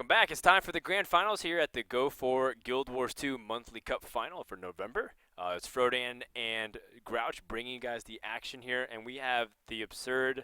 welcome back. It's time for the grand finals here at the Go4GuildWars2 monthly cup final for November. It's Frodan and Grouch bringing you guys the action here, and we have the absurd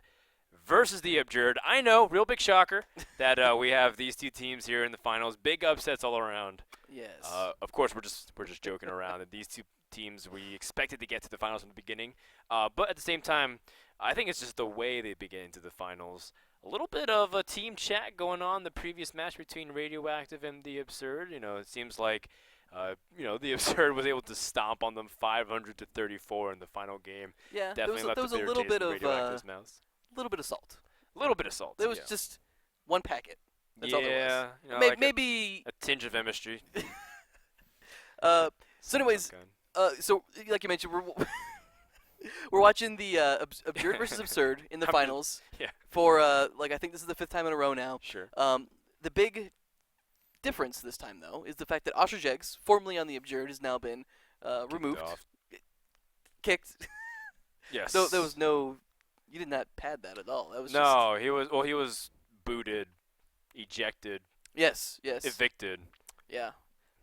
versus the absurd. I know, real big shocker that we have these two teams here in the finals. Big upsets all around. Yes. Of course, we're just joking around. That these two teams we expected to get to the finals from the beginning, but at the same time, I think it's just the way they begin into the finals. A little bit of a team chat going on the previous match between Radioactive and the Absurd. You know, it seems like, the Absurd was able to stomp on them 500-34 in the final game. Yeah, Definitely there was a left little a bit bitter taste in of Radioactive's mouth. little bit of salt. A little bit of salt. There was just one packet. That's all there was. You know, Maybe a tinge of chemistry. so anyways, so like you mentioned, we're watching the Absurd versus Absurd in the finals. Yeah. For I think this is the 5th time in a row now. Sure. The big difference this time though is the fact that Ostrich Eggs, formerly on the Absurd, has now been removed, kicked. Yes. So there was no. You did not pad that at all. That was he was. Well, he was booted, ejected. Yes. Yes. Evicted. Yeah.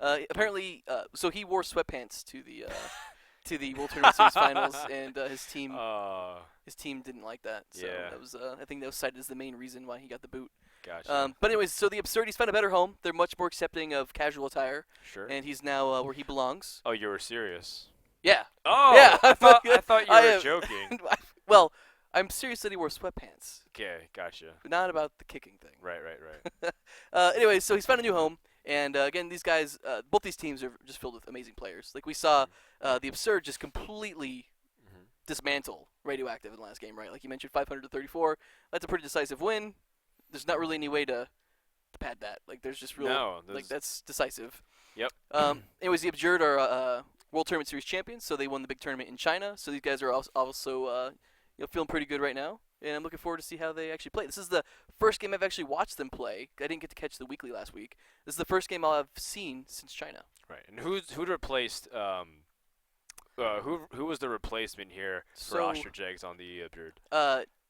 Apparently, so he wore sweatpants to the World Tournament Series finals, and his team didn't like that. So that was I think that was cited as the main reason why he got the boot. Gotcha. But anyways, so the Absurdities found a better home. They're much more accepting of casual attire. Sure. And he's now where he belongs. Oh, you were serious. Yeah. Oh. Yeah. I thought you were joking. Well, I'm serious that he wore sweatpants. Okay, gotcha. Not about the kicking thing. Right. Anyways, so he's found a new home. And again, these guys, both these teams are just filled with amazing players. Like we saw the Absurd just completely dismantle Radioactive in the last game, right? Like you mentioned, 500-34. That's a pretty decisive win. There's not really any way to pad that. Like there's just that's decisive. Yep. Anyways, the Absurd are World Tournament Series champions, so they won the big tournament in China. So these guys are also feeling pretty good right now. And I'm looking forward to see how they actually play. This is the first game I've actually watched them play. I didn't get to catch the weekly last week. This is the first game I've seen since China. Right. And who'd replaced who was the replacement here for Ostrich Eggs on the Absurd?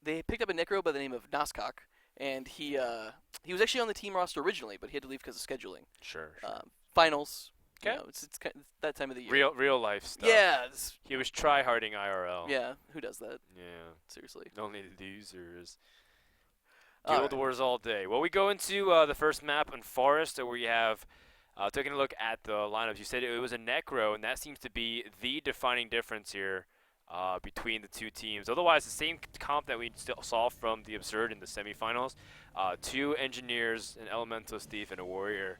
They picked up a Necro by the name of Noskok, and he was actually on the team roster originally, but he had to leave because of scheduling. Sure. Finals. Okay. You know, it's that time of the year. Real life stuff. Yeah. He was try-harding IRL. Yeah. Who does that? Yeah. Seriously. Only the losers. Guild Wars all day. Well, we go into the first map in Forest, where we have taking a look at the lineups. You said it was a Necro, and that seems to be the defining difference here between the two teams. Otherwise, the same comp that we still saw from the Absurd in the semifinals. 2 Engineers, an Elementalist Thief, and a Warrior.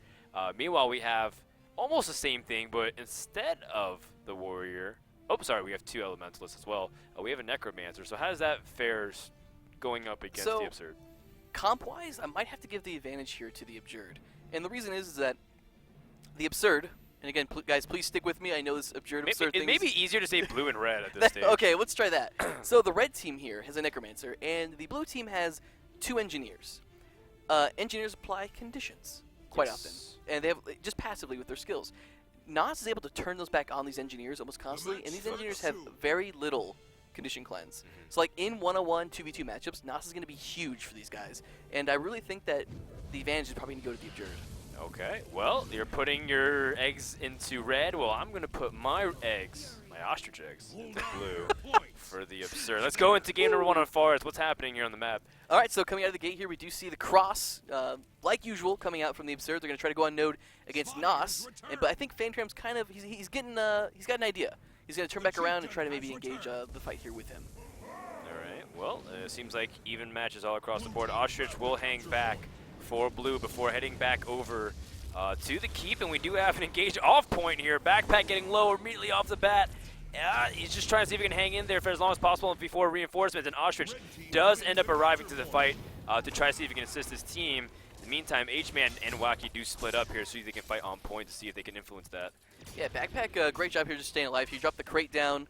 Meanwhile, we have almost the same thing, but instead of the Warrior, we have 2 Elementalists as well. We have a Necromancer. So how does that fare going up against the Absurd? Comp-wise, I might have to give the advantage here to the Absurd. And the reason is that the Absurd, and again, guys, please stick with me. I know this Absurd thing. It may be easier to say blue and red at this stage. Okay, let's try that. So the red team here has a Necromancer, and the blue team has 2 Engineers. Engineers apply conditions quite often, and they have just passively with their skills. Nas is able to turn those back on these Engineers almost constantly, and these Engineers have very little condition cleanse. So like in 1-on-1, 2v2 matchups, Nas is going to be huge for these guys, and I really think that the advantage is probably going to go to the Absurd. Okay, well, you're putting your eggs into red. Well, I'm going to put my Ostrich Eggs, into blue for the Absurd. Let's go into game number 1 on Forest. What's happening here on the map? All right, so coming out of the gate here, we do see the cross, like usual, coming out from the Absurd. They're going to try to go on node against Nos, but I think Fantram's kind of, he's got an idea. He's going to turn back around and try to maybe engage the fight here with him. All right, well, it seems like even matches all across the board. Ostrich will hang back for blue before heading back over to the keep, and we do have an engaged off point here. Backpack getting low immediately off the bat. He's just trying to see if he can hang in there for as long as possible before reinforcements, and Ostrich does end up arriving to the fight to try to see if he can assist his team. In the meantime, H-Man and Wacky do split up here so they can fight on point to see if they can influence that. Yeah, Backpack, great job here just staying alive. He dropped the crate down,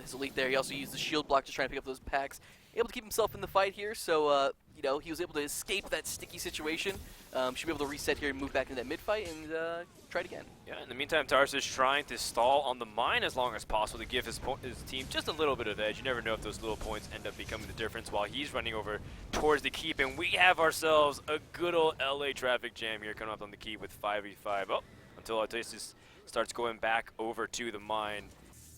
his elite there. He also used the shield block to try to pick up those packs. Able to keep himself in the fight here, so you know, he was able to escape that sticky situation. Should be able to reset here and move back into that mid-fight and try it again. Yeah, in the meantime, Tarsus trying to stall on the mine as long as possible to give his team just a little bit of edge. You never know if those little points end up becoming the difference while he's running over towards the keep. And we have ourselves a good old LA traffic jam here coming up on the keep with 5v5. Oh, until Tarsus starts going back over to the mine.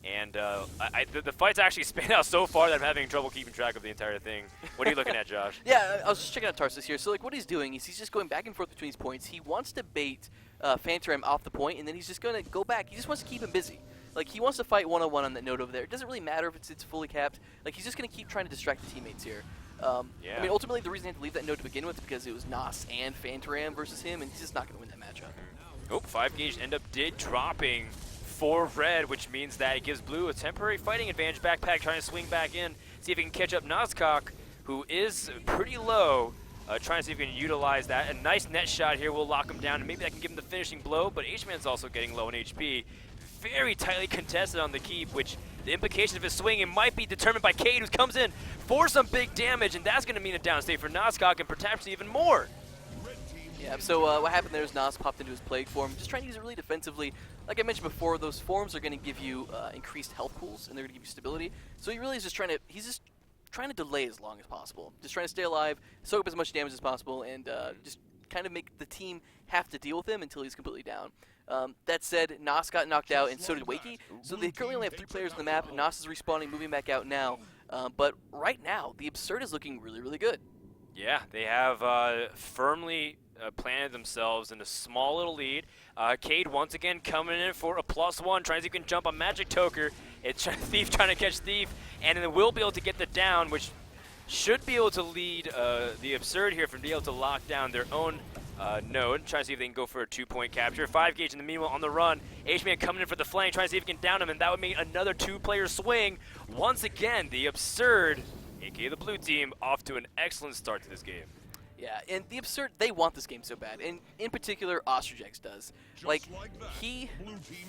And the fight's actually spanned out so far that I'm having trouble keeping track of the entire thing. What are you looking at, Josh? Yeah, I was just checking out Tarsus here. So, like, what he's doing is he's just going back and forth between these points. He wants to bait Phantom off the point, and then he's just going to go back. He just wants to keep him busy. Like, he wants to fight one-on-one on that node over there. It doesn't really matter if it's fully capped. Like, he's just going to keep trying to distract the teammates here. Yeah. I mean, ultimately, the reason he had to leave that node to begin with is because it was Nas and Phantom versus him, and he's just not going to win that matchup. Oh, 5 gauge end up dropping for red, which means that it gives blue a temporary fighting advantage. Backpack trying to swing back in, see if he can catch up Nazcock, who is pretty low, trying to see if he can utilize that. A nice net shot here will lock him down, and maybe that can give him the finishing blow, but H-Man's also getting low in HP. Very tightly contested on the keep, which the implication of his swinging might be determined by Cade, who comes in for some big damage, and that's going to mean a downstate for Nazcock and perhaps even more. Yeah, so what happened there is Nas popped into his Plague form, just trying to use it really defensively. Like I mentioned before, those forms are going to give you increased health pools, and they're going to give you stability. So he really is just trying to delay as long as possible. Just trying to stay alive, soak up as much damage as possible, and just kind of make the team have to deal with him until he's completely down. That said, Nas got knocked out, and so did Wakey. So they currently only have 3 players on the map. Nas is respawning, moving back out now. But right now, the Absurd is looking really, really good. Yeah, they have firmly planted themselves in a small little lead. Cade once again coming in for a +1, trying to see if he can jump on Magic Toker. It's Thief trying to catch Thief, and then will be able to get the down, which should be able to lead the Absurd here from being able to lock down their own node, trying to see if they can go for a 2-point capture. 5 gauge in the meanwhile on the run. H-Man coming in for the flank, trying to see if he can down him, and that would mean another 2-player swing. Once again, the Absurd, aka the blue team, off to an excellent start to this game. Yeah, and the Absurd, they want this game so bad, and in particular, Ostrich X does. Like, he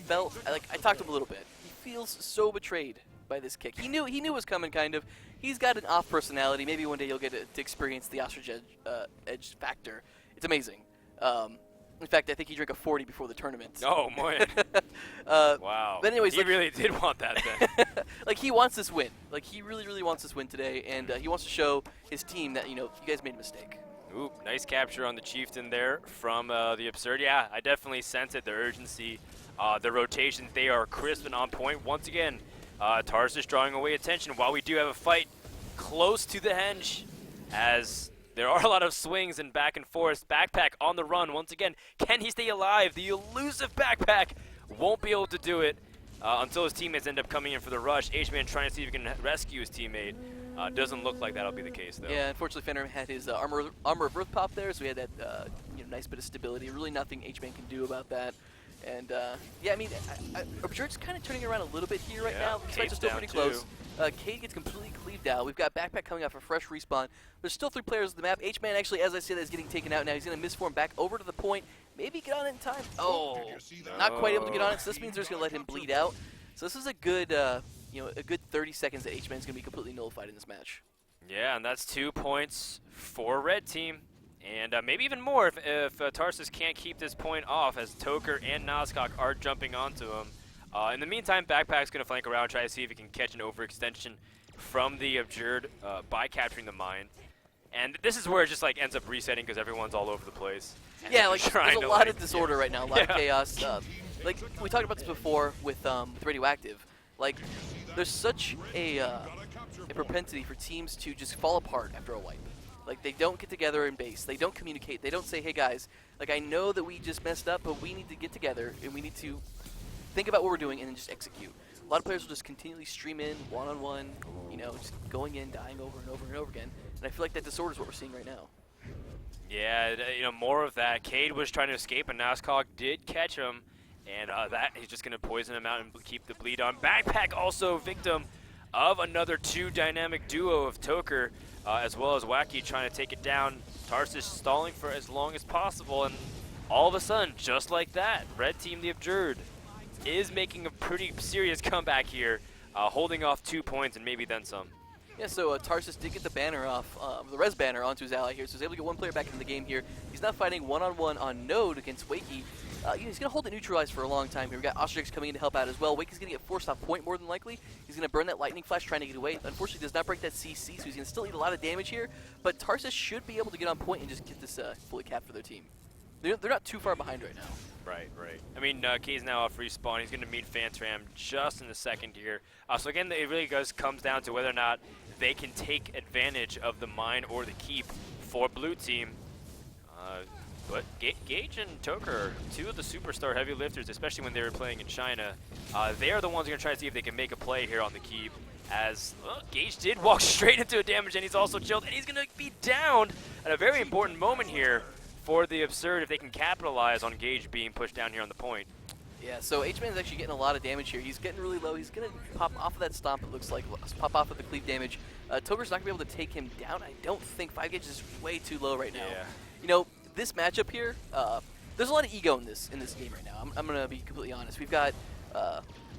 felt, like, I talked to him a little bit, he feels so betrayed by this kick. He knew it was coming, kind of. He's got an off personality. Maybe one day you'll get to experience the Ostrich Edge factor. It's amazing. In fact, I think he drank a 40 before the tournament. Oh, man. Wow. But anyways, he really did want that then. Like, he wants this win. Like, he really, really wants this win today, and he wants to show his team that, you know, you guys made a mistake. Ooh, nice capture on the Chieftain there from the Absurd. Yeah, I definitely sense it, the urgency, the rotation. They are crisp and on point. Once again, Tarsus drawing away attention while we do have a fight close to the henge, as there are a lot of swings and back and forth. Backpack on the run once again. Can he stay alive? The elusive Backpack won't be able to do it until his teammates end up coming in for the rush. H-Man trying to see if he can rescue his teammate. Doesn't look like that'll be the case, though. Yeah, unfortunately, Phantom had his armor of Earth pop there, so he had that nice bit of stability. Really nothing H-Man can do about that. And, yeah, I mean, Absurd's kind of turning around a little bit here right now. These fights are still pretty close. Cade gets completely cleaved out. We've got Backpack coming off a fresh respawn. There's still 3 players on the map. H-Man actually, as I said, is getting taken out now. He's going to misform back over to the point. Maybe get on it in time. Oh, not quite able to get on it. So this means they're just going to let him bleed out. So this is a good, a good 30 seconds that H-Man's going to be completely nullified in this match. Yeah, and that's 2 points for red team. And maybe even more if Tarsus can't keep this point off, as Toker and Nazcock are jumping onto him. In the meantime, Backpack's going to flank around, try to see if he can catch an overextension from the Absurd by capturing the mine. And this is where it just like ends up resetting because everyone's all over the place. Yeah, like there's a lot of disorder right now, a lot of chaos. Like we talked about this before with Radioactive. Like there's such a propensity for teams to just fall apart after a wipe. Like they don't get together in base, they don't communicate, they don't say, hey guys, like I know that we just messed up, but we need to get together and we need to think about what we're doing and then just execute. A lot of players will just continually stream in one-on-one, just going in, dying over and over and over again. And I feel like that disorder is what we're seeing right now. Yeah, more of that. Cade was trying to escape, and Nazcock did catch him. And that he's just going to poison him out and keep the bleed on. Backpack also victim of another 2 dynamic duo of Toker, as well as Wacky trying to take it down. Tarsus stalling for as long as possible, and all of a sudden, just like that, red team the Absurd is making a pretty serious comeback here, holding off 2 points and maybe then some. Yeah, so Tarsus did get the banner off, the res banner onto his ally here, so he's able to get one player back into the game here. He's now fighting one-on-one on Node against Wakey. He's going to hold it neutralized for a long time here. We've got Ostrix coming in to help out as well. Wakey's going to get forced off point more than likely. He's going to burn that lightning flash trying to get away. Unfortunately, does not break that CC, so he's going to still eat a lot of damage here. But Tarsus should be able to get on point and just get this fully capped for their team. They're not too far behind right now. Right. I mean, Kay's now off respawn. He's going to meet Fantram just in the second here. So again, it really comes down to whether or not they can take advantage of the mine or the keep for blue team. But Gage and Toker are two of the superstar heavy lifters, especially when they were playing in China. They are the ones who are going to try to see if they can make a play here on the keep. As Gage did walk straight into a damage, and he's also chilled, and he's going to be downed at a very important moment here for the Absurd if they can capitalize on Gage being pushed down here on the point. Yeah, so H-Man is actually getting a lot of damage here. He's getting really low. He's going to pop off of that stomp, it looks like. Pop off of the cleave damage. Toker's not going to be able to take him down. I don't think 5 gauge is way too low right now. Yeah. You know, this matchup here, there's a lot of ego in this game right now. I'm going to be completely honest. We've got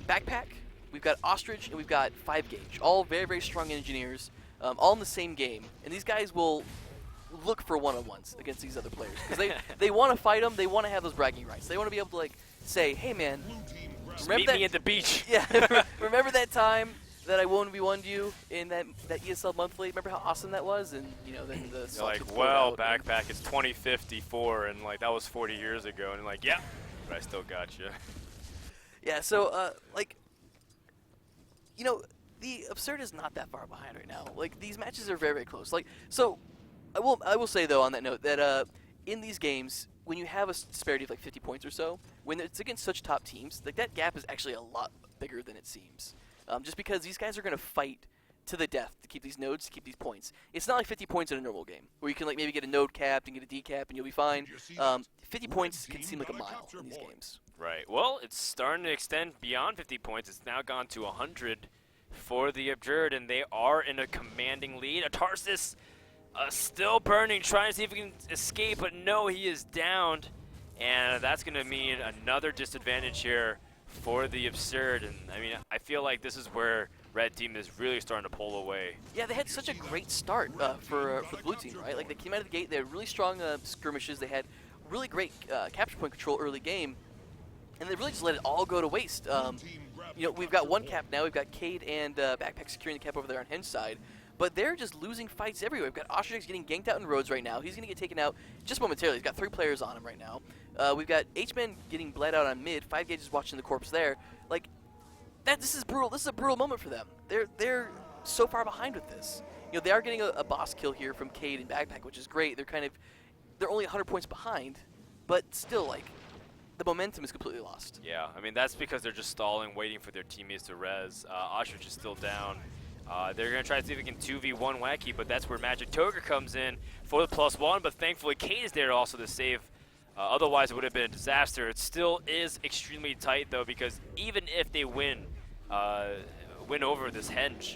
Backpack, we've got Ostrich, and we've got 5 gauge. All very, very strong engineers, all in the same game. And these guys will look for one-on-ones against these other players. Because they want to fight them. They want to have those bragging rights. They want to be able to, like, say, hey, man, Meet me at the beach. Yeah, remember that time that I 1v1'd you in that ESL monthly? Remember how awesome that was? And, you know, then the You're like, well, Backpack, it's 2054, and, like, that was 40 years ago. And, like, yeah, but I still got you. Yeah, so, like, you know, the Absurd is not that far behind right now. Like, these matches are very, very close. Like, so, I will say, though, on that note, that in these games, when you have a disparity of like 50 points or so, when it's against such top teams, like that gap is actually a lot bigger than it seems. Just because these guys are going to fight to the death to keep these nodes, to keep these points. It's not like 50 points in a normal game, where you can like maybe get a node capped and get a decap and you'll be fine. 50 points can seem like a mile in these games. Right. Well, it's starting to extend beyond 50 points. It's now gone to 100 for the Absurd, and they are in a commanding lead. Tarsus still burning, trying to see if he can escape, but no, he is downed. And that's going to mean another disadvantage here for the Absurd. And, I mean, I feel like this is where Red Team is really starting to pull away. Yeah, they had such a great start for the blue team, right? Like, they came out of the gate, they had really strong skirmishes, they had really great capture point control early game, and they really just let it all go to waste. You know, we've got one cap now, we've got Cade and Backpack securing the cap over there on Henge side. But they're just losing fights everywhere. We've got Ostrix getting ganked out in roads right now. He's going to get taken out just momentarily. He's got 3 players on him right now. We've got H-Man getting bled out on mid. 5 gauge is watching the corpse there. Like, this is brutal. This is a brutal moment for them. They're so far behind with this. You know, they are getting a boss kill here from Cade and Backpack, which is great. They're only 100 points behind, but still, like, the momentum is completely lost. Yeah, I mean, that's because they're just stalling, waiting for their teammates to res. Ostrich is still down. They're going to try to see if they can 2v1 Wacky, but that's where Magic Toger comes in for the +1, but thankfully Kate is there also to save. Otherwise, it would have been a disaster. It still is extremely tight, though, because even if they win over this Henge,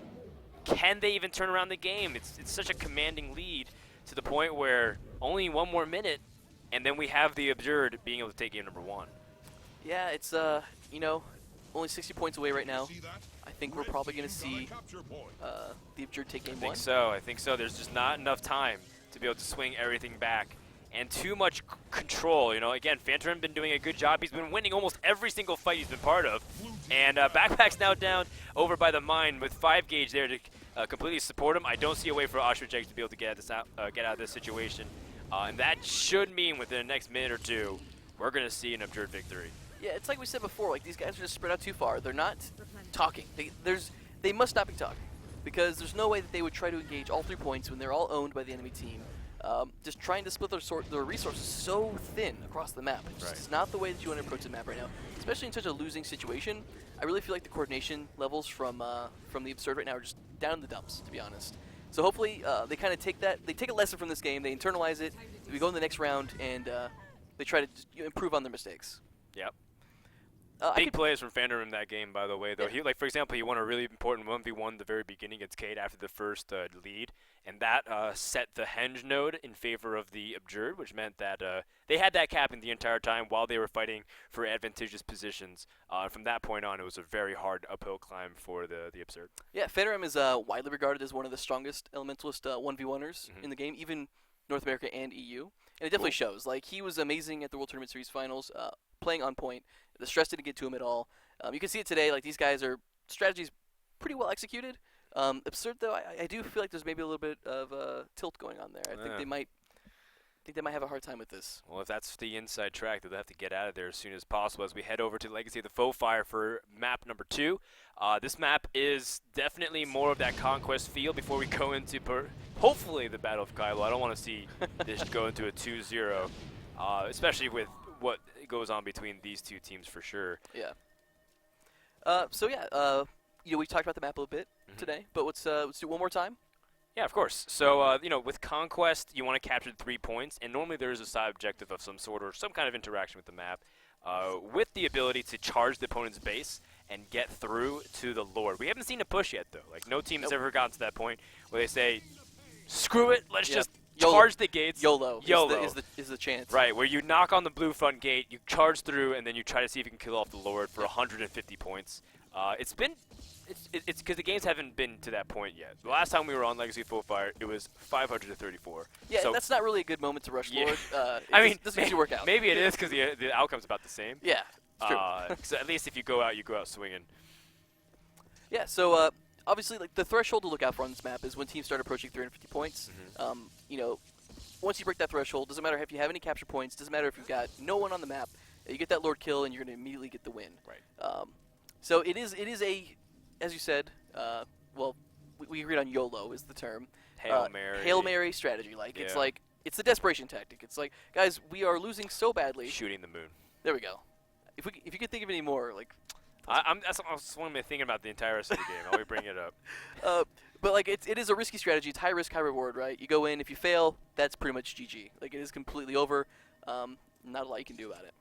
can they even turn around the game? It's such a commanding lead to the point where only 1 more minute, and then we have the Absurd being able to take game number 1. Yeah, it's, you know, only 60 points away right now. I think we're probably going to see the Absurd take game 1. I think so. There's just not enough time to be able to swing everything back. And too much control, you know. Again, Phantom been doing a good job. He's been winning almost every single fight he's been part of. And Backpack's now down over by the mine with 5 gauge there to completely support him. I don't see a way for Ostrich to be able to get out of this situation. And that should mean within the next minute or two, we're going to see an Absurd victory. Yeah, it's like we said before, like these guys are just spread out too far. They're not talking. They must not be talking, because there's no way that they would try to engage all 3 points when they're all owned by the enemy team. Just trying to split their resources so thin across the map. It's just not the way that you want to approach the map right now, especially in such a losing situation. I really feel like the coordination levels from the Absurd right now are just down in the dumps, to be honest. So hopefully they kind of take a lesson from this game, they internalize it, we go in the next round, and they try to just improve on their mistakes. Yep. Big plays from Fandom in that game, by the way, though. Yeah. He, like, for example, he won a really important 1v1 at the very beginning against Cade after the first lead, and that set the Henge node in favor of the Absurd, which meant that they had that capping the entire time while they were fighting for advantageous positions. From that point on, it was a very hard uphill climb for the Absurd. Yeah, Fandom is widely regarded as one of the strongest Elementalist 1v1ers in the game, even North America and EU. And it definitely shows. Like, he was amazing at the World Tournament Series Finals, playing on point. The stress didn't get to him at all. You can see it today. Like, these guys are strategies pretty well executed. Absurd, though, I do feel like there's maybe a little bit of tilt going on there. I think they might have a hard time with this. Well, if that's the inside track, they'll have to get out of there as soon as possible as we head over to Legacy of the Foe Fire for map number 2. This map is definitely more of that Conquest feel before we go into, hopefully, the Battle of Kylo. I don't want to see this go into a 2-0, especially with what goes on between these two teams for sure. Yeah. We talked about the map a little bit today, but let's do it one more time. Yeah, of course. So, with Conquest, you want to capture 3 points, and normally there is a side objective of some sort or some kind of interaction with the map, with the ability to charge the opponent's base and get through to the Lord. We haven't seen a push yet, though. Like, no team has ever gotten to that point where they say, screw it, let's just charge the gates. YOLO. YOLO. Is the chance. Right, where you knock on the blue front gate, you charge through, and then you try to see if you can kill off the Lord for 150 points. It's because the games haven't been to that point yet. The last time we were on Legacy Full Fire, it was 534. Yeah, so that's not really a good moment to rush Lord. I mean, this makes you work out. Maybe it is because the outcome's about the same. Yeah, it's true. So at least if you go out swinging. Yeah, so obviously, like, the threshold to look out for on this map is when teams start approaching 350 points. Once you break that threshold, doesn't matter if you have any capture points, doesn't matter if you've got no one on the map, you get that Lord kill and you're going to immediately get the win. Right. So it is a, as you said, we agreed on YOLO is the term. Hail Mary. Hail Mary strategy. Like, it's the desperation tactic. It's like, guys, we are losing so badly. Shooting the moon. There we go. If you could think of any more, like. That's what I'm thinking about the entire rest of the game. I'll be bringing it up. But like it is a risky strategy. It's high risk, high reward, right? You go in. If you fail, that's pretty much GG. Like, it is completely over. Not a lot you can do about it.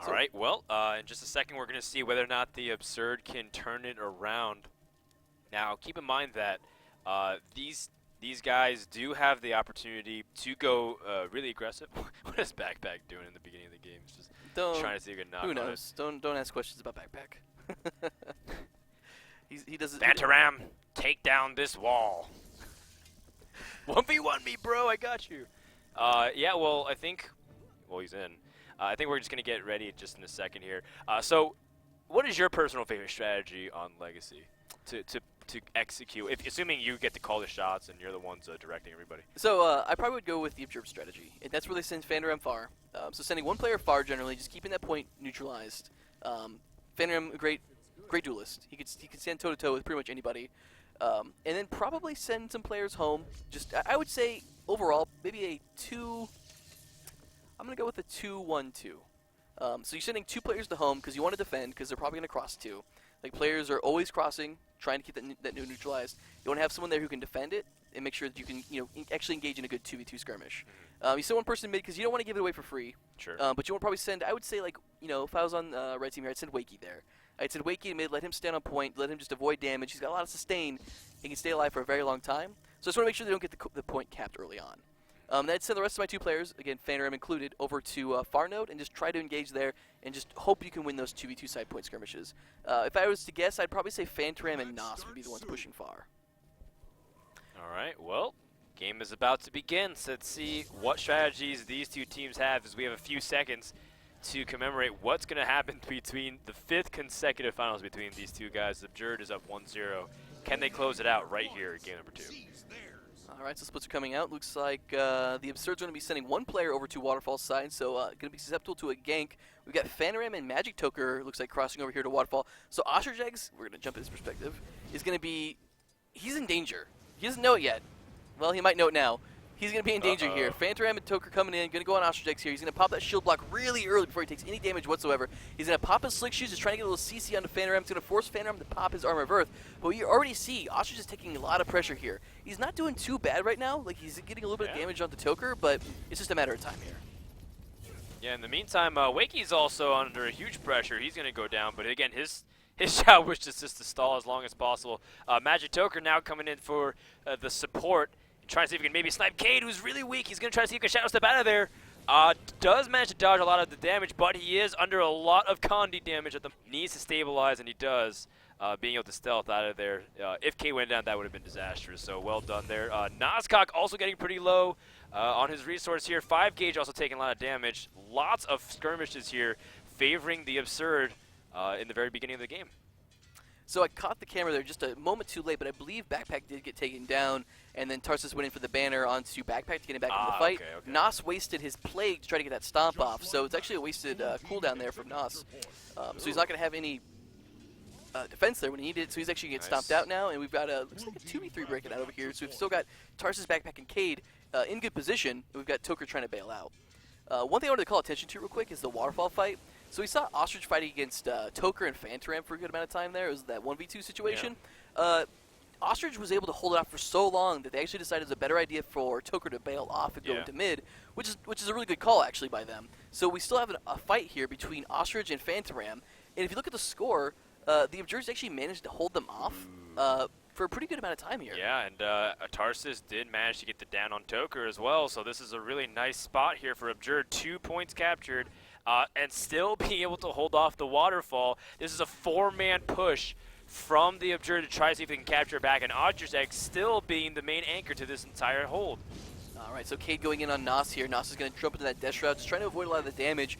All right. Well, in just a second, we're going to see whether or not the Absurd can turn it around. Now, keep in mind that these guys do have the opportunity to go really aggressive. What is Backpack doing in the beginning of the game? He's just trying to see if he can knock. Who knows? Don't ask questions about Backpack. he doesn't. Bantaram, take down this wall. 1v1 me, bro. I got you. Yeah. Well, I think. Well, he's in. I think we're just gonna get ready just in a second here. So, what is your personal favorite strategy on Legacy to execute? Assuming you get to call the shots and you're the ones directing everybody. So I probably would go with the Observe strategy, and that's where they send Fandom far. So sending one player far generally, just keeping that point neutralized. Fandom, a great duelist. He could stand toe to toe with pretty much anybody, and then probably send some players home. Just I would say overall maybe a 2. I'm gonna go with a 2-1-2. So you're sending 2 players to home because you want to defend because they're probably gonna cross 2. Like, players are always crossing, trying to keep that neutralized. You want to have someone there who can defend it and make sure that you can, actually engage in a good 2v2 skirmish. You send one person mid because you don't want to give it away for free. Sure. But you want to probably send, I would say, like, if I was on red team here, I'd send Wakey there. I'd send Wakey in mid, let him stand on point, let him just avoid damage. He's got a lot of sustain. He can stay alive for a very long time. So I just want to make sure they don't get the point capped early on. Then I'd send the rest of my 2 players, again, Fandom included, over to far node and just try to engage there and just hope you can win those 2v2 side point skirmishes. If I was to guess, I'd probably say Phantom and Nos would be the ones pushing far. All right, well, game is about to begin, so let's see what strategies these two teams have as we have a few seconds to commemorate what's going to happen between the 5th consecutive finals between these two guys. The Absurd is up 1-0. Can they close it out right here in game number 2? All right, so splits are coming out. Looks like the Absurd's going to be sending one player over to Waterfall's side, so going to be susceptible to a gank. We've got Phantom and Magic Toker, looks like, crossing over here to Waterfall. So Ostrich Eggs, we're going to jump in his perspective, is going to be, he's in danger. He doesn't know it yet. Well, he might know it now. He's going to be in danger here. Phantom and Toker coming in, going to go on Ostrich Eggs here. He's going to pop that shield block really early before he takes any damage whatsoever. He's going to pop his Slick Shoes, just trying to get a little CC onto Phantom. He's going to force Phantom to pop his Armor of Earth. But you already see Ostrich is taking a lot of pressure here. He's not doing too bad right now. Like, he's getting a little bit of damage onto Toker, but it's just a matter of time here. Yeah, in the meantime, Wakey's also under a huge pressure. He's going to go down, but again, his shot was just to stall as long as possible. Magic Toker now coming in for the support, trying to see if he can maybe snipe Cade, who's really weak. He's going to try to see if he can shadow step out of there. Does manage to dodge a lot of the damage, but he is under a lot of Condi damage at the needs to stabilize, and he does. Being able to stealth out of there. If Cade went down, that would have been disastrous, so well done there. Nozcock also getting pretty low on his resource here. 5 gauge also taking a lot of damage. Lots of skirmishes here favoring the Absurd in the very beginning of the game. So I caught the camera there just a moment too late, but I believe Backpack did get taken down, and then Tarsus went in for the banner onto Backpack to get him back into the fight. Okay. Nos wasted his Plague to try to get that stomp off, so it's actually a wasted cooldown there from Nos. So he's not going to have any defense there when he needed it, so he's actually going to get stomped out now, and we've got looks like a 2v3 breaking out over here, so we've still got Tarsus, Backpack, and Cade in good position, and we've got Toker trying to bail out. One thing I wanted to call attention to real quick is the waterfall fight. So we saw Ostrich fighting against Toker and Phantom for a good amount of time there. It was that 1v2 situation. Yeah. Ostrich was able to hold it off for so long that they actually decided it was a better idea for Toker to bail off and go into mid, which is a really good call actually by them. So we still have a fight here between Ostrich and Phantom, and if you look at the score, the Observers actually managed to hold them off for a pretty good amount of time here. Yeah, and Tarsus did manage to get the down on Toker as well, so this is a really nice spot here for Absurd. 2 points captured, and still being able to hold off the waterfall. This is a 4-man push from the Absurd to try to see if they can capture it back, and Ostrich Egg still being the main anchor to this entire hold. All right, so Cade going in on Nos here. Nos is going to jump into that Death Shroud, just trying to avoid a lot of the damage.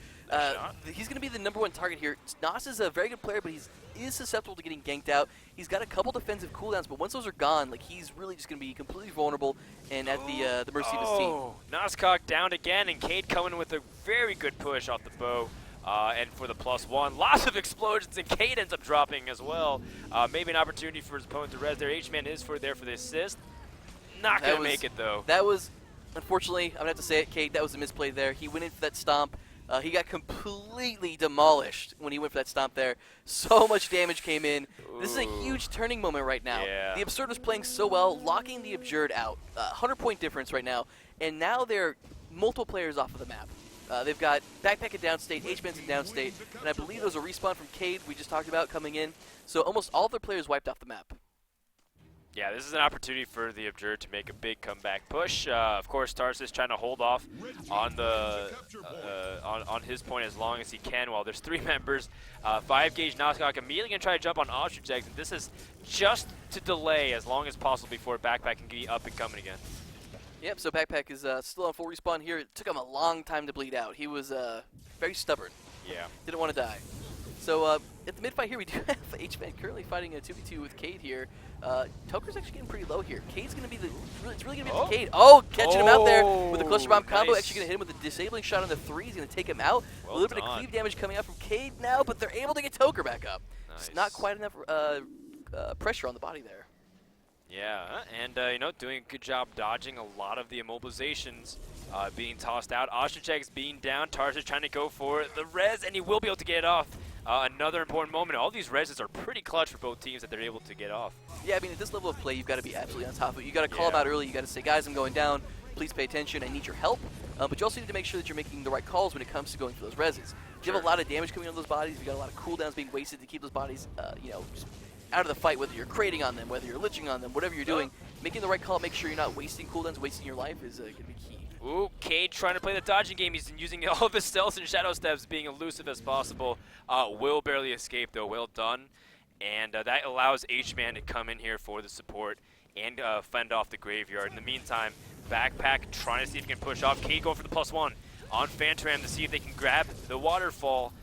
He's going to be the #1 target here. Nos is a very good player, but he is susceptible to getting ganked out. He's got a couple defensive cooldowns, but once those are gone, like he's really just going to be completely vulnerable and at the mercy of his team. Nozcock down again, and Cade coming with a very good push off the bow. And for the +1, lots of explosions, and Cade ends up dropping as well. Maybe an opportunity for his opponent to res there. H-Man is there for the assist. Not going to make it, though. That was, unfortunately, I'm going to have to say it, Cade, that was a misplay there. He went in for that stomp. He got completely demolished when he went for that stomp there. So much damage came in. This is a huge turning moment right now. Yeah. The Absurd was playing so well, locking the Absurd out. 100-point difference right now. And now they're multiple players off of the map. They've got Backpack in downstate, H-Man's in downstate, and I believe there was a respawn from Cade we just talked about coming in. So almost all their players wiped off the map. Yeah, this is an opportunity for the Absurd to make a big comeback push. Of course, Tarsus trying to hold off on the on his point as long as he can. While there's 3 members, 5 gauge Nozcock immediately gonna try to jump on Ostrich Eggs, and this is just to delay as long as possible before Backpack can get up and coming again. Yep, so Backpack is still on full respawn here. It took him a long time to bleed out. He was very stubborn. Yeah. Didn't want to die. So at the mid-fight here, we do have H-Man currently fighting a 2v2 with Cade here. Toker's actually getting pretty low here. Cade's going to be it's really going to be up to Cade. Oh, catching him out there with the cluster bomb combo. Actually going to hit him with a disabling shot on the 3. He's going to take him out. Well a little done. bit of cleave damage coming out from Cade now, but they're able to get Toker back up. Nice. Just not quite enough pressure on the body there. Yeah, and doing a good job dodging a lot of the immobilizations being tossed out. Ostrich Eggs being down. Tarsus trying to go for the res, and he will be able to get it off. Another important moment. All these reses are pretty clutch for both teams that they're able to get off. Yeah, I mean, at this level of play, you've got to be absolutely on top of it. You've got to call them out early. You've got to say, guys, I'm going down. Please pay attention. I need your help. But you also need to make sure that you're making the right calls when it comes to going for those reses. You have a lot of damage coming on those bodies. You've got a lot of cooldowns being wasted to keep those bodies, just out of the fight, whether you're crating on them, whether you're liching on them, whatever you're doing. Making the right call, make sure you're not wasting cooldowns, wasting your life is going to be key. Ooh, Cade trying to play the dodging game. He's using all of his stealth and shadow steps, being elusive as possible. Will barely escape, though. Well done. And that allows H-Man to come in here for the support and fend off the graveyard. In the meantime, Backpack trying to see if he can push off. Cade going for the +1 on Phantom to see if they can grab the waterfall.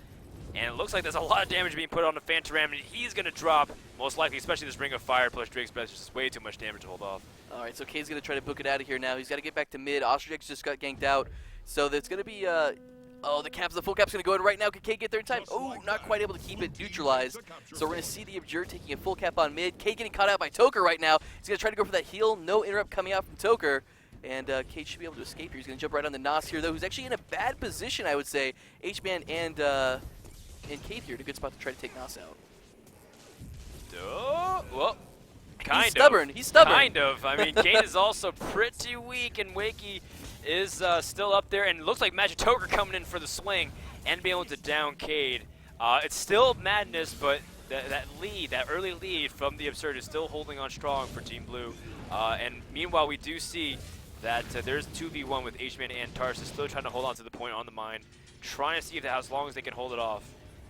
And it looks like there's a lot of damage being put on the Phantom, and he's going to drop, most likely, especially this Ring of Fire plus Drake's Breath. It's just way too much damage to hold off. All right, so Cade's going to try to book it out of here now. He's got to get back to mid. Ostrich just got ganked out. So there's going to be, the full cap's going to go in right now. Can Cade get there in time? Oh, not quite able to keep it neutralized. So we're going to see the Absurd taking a full cap on mid. Cade getting caught out by Toker right now. He's going to try to go for that heal. No interrupt coming out from Toker. And Cade should be able to escape here. He's going to jump right on the Nos here, though, who's actually in a bad position, I would say. H-Man and Cade here in a good spot to try to take Nos out. Well, He's stubborn. He's stubborn. Kind of. I mean, Cade is also pretty weak, and Wakey is still up there, and it looks like Magic Toker coming in for the swing and being able to down Cade. It's still madness, but that early lead from the Absurd is still holding on strong for Team Blue. And meanwhile, we do see that there's 2v1 with H-Man and Tarsus still trying to hold on to the point on the mine, trying to see if as long as they can hold it off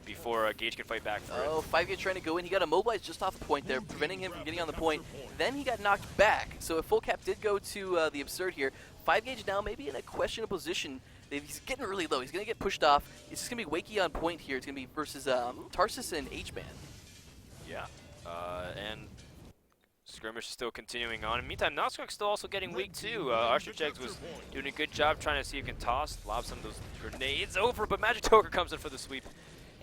before Gage can fight back for it. Oh, 5Gage trying to go in. He got immobilized just off the point there, preventing him from getting on the point. Then he got knocked back. So if full cap did go to the Absurd here, 5Gage now maybe in a questionable position. He's getting really low. He's going to get pushed off. It's just going to be Wakey on point here. It's going to be versus Tarsus and H-Man. Yeah, and skirmish is still continuing on. In the meantime, Noskok's still also getting weak too. Archerjegs was doing a good job trying to see if he can lob some of those grenades over, but Magic Toker comes in for the sweep.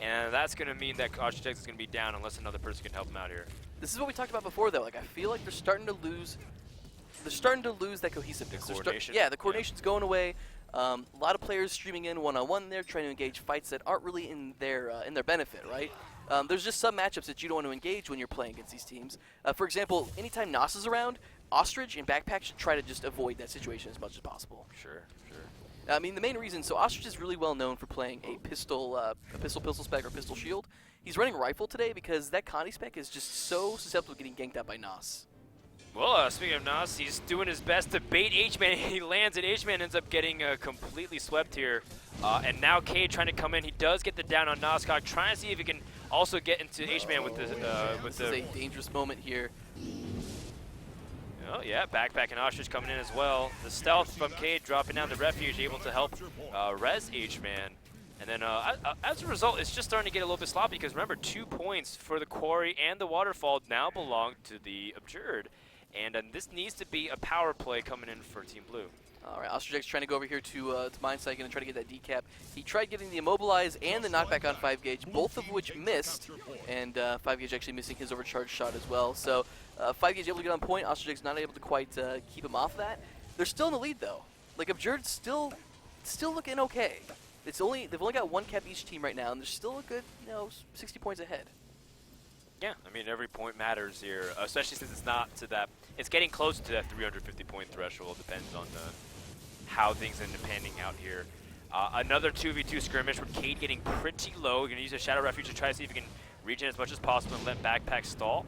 And that's going to mean that Archerjegs is going to be down unless another person can help him out here. This is what we talked about before, though. Like, I feel like they're starting to lose. They're starting to lose that cohesiveness. The coordination. Yeah, the coordination's going away. A lot of players streaming in one-on-one there, trying to engage fights that aren't really in their benefit, right? There's just some matchups that you don't want to engage when you're playing against these teams. For example, anytime Nos is around, Ostrich and Backpack should try to just avoid that situation as much as possible. Sure. I mean, the main reason, so Ostrich is really well known for playing a pistol spec or pistol shield. He's running rifle today because that Connie spec is just so susceptible to getting ganked out by Nos. Well, speaking of Nos, he's doing his best to bait H-Man. He lands it. H-Man ends up getting completely swept here. And now Cade trying to come in. He does get the down on Noskok, trying to see if he can also get into H-Man with the... This is a dangerous moment here. Oh, yeah, Backpack and Ostrich coming in as well. The stealth from Cade dropping down the Refuge, able to help res H-Man. And then as a result, it's just starting to get a little bit sloppy because remember, 2 points for the Quarry and the Waterfall now belong to the Absurd. And this needs to be a power play coming in for Team Blue. All right, Ostrich trying to go over here to Mindsight and try to get that decap. He tried getting the Immobilize and the knockback on 5Gage, both of which missed. And 5Gage actually missing his overcharge shot as well. So 5Gage able to get on point. Ostrich's not able to quite keep him off that. They're still in the lead though. Like Absurd's still looking okay. They've only got 1 cap each team right now, and they're still a good 60 points ahead. Yeah, I mean every point matters here, especially since it's not to that. It's getting close to that 350 point threshold. Depends on how things end up panning out here. Another 2v2 skirmish with Cade getting pretty low. You're gonna use a Shadow Refuge to try to see if he can regen as much as possible and let Backpack stall.